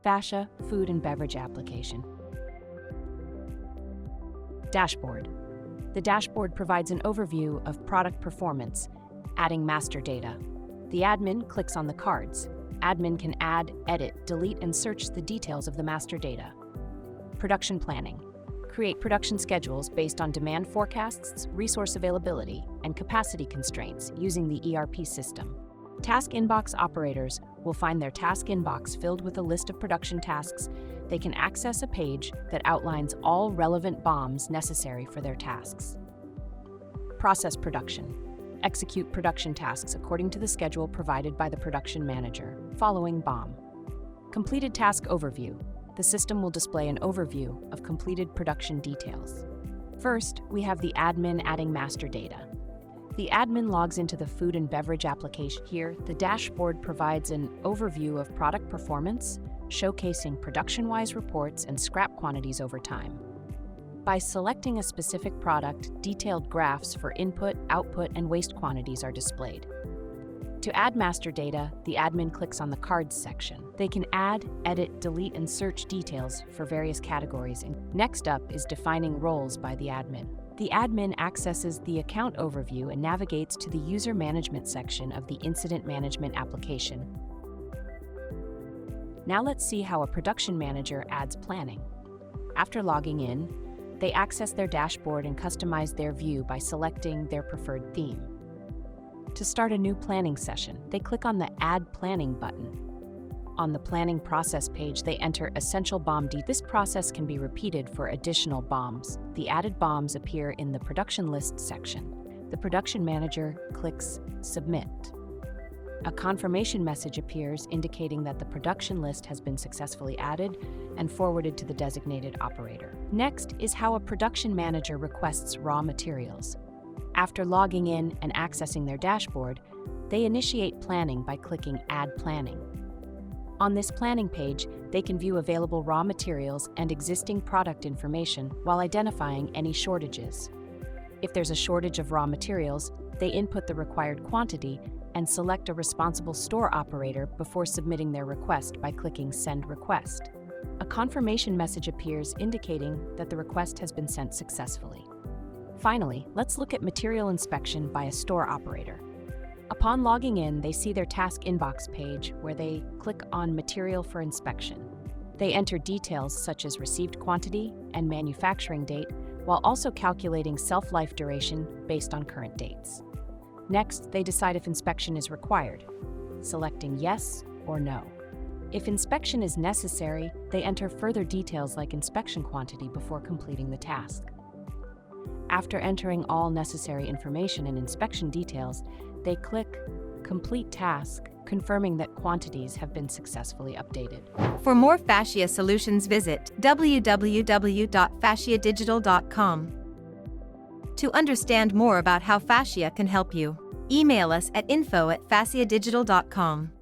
FASCIA Food and Beverage Application. Dashboard. The dashboard provides an overview of product performance, adding master data. The admin clicks on the cards. Admin can add, edit, delete, and search the details of the master data. Production planning. Create production schedules based on demand forecasts, resource availability, and capacity constraints using the ERP system. Task inbox operators will find their task inbox filled with a list of production tasks. They can access a page that outlines all relevant BOMs necessary for their tasks. Process production. Execute production tasks according to the schedule provided by the production manager, following BOM. Completed task overview. The system will display an overview of completed production details. First, we have the admin adding master data. The admin logs into the Food and Beverage Application. Here, the dashboard provides an overview of product performance, showcasing production-wise reports and scrap quantities over time. By selecting a specific product, detailed graphs for input, output, and waste quantities are displayed. To add master data, the admin clicks on the Cards section. They can add, edit, delete, and search details for various categories. Next up is defining roles by the admin. The admin accesses the account overview and navigates to the User Management section of the Incident Management application. Now let's see how a production manager adds planning. After logging in, they access their dashboard and customize their view by selecting their preferred theme. To start a new planning session, they click on the Add Planning button. On the planning process page, they enter essential BOM details. This process can be repeated for additional BOMs. The added BOMs appear in the Production List section. The production manager clicks Submit. A confirmation message appears indicating that the production list has been successfully added and forwarded to the designated operator. Next is how a production manager requests raw materials. After logging in and accessing their dashboard, they initiate planning by clicking Add Planning. On this planning page, they can view available raw materials and existing product information while identifying any shortages. If there's a shortage of raw materials, they input the required quantity and select a responsible store operator before submitting their request by clicking Send Request. A confirmation message appears indicating that the request has been sent successfully. Finally, let's look at material inspection by a store operator. Upon logging in, they see their task inbox page where they click on Material for Inspection. They enter details such as received quantity and manufacturing date, while also calculating shelf-life duration based on current dates. Next, they decide if inspection is required, selecting Yes or No. If inspection is necessary, they enter further details like inspection quantity before completing the task. After entering all necessary information and inspection details, they click Complete Task, confirming that quantities have been successfully updated. For more FASCIA solutions, visit www.fasciadigital.com. To understand more about how FASCIA can help you, email us at info@fasciadigital.com.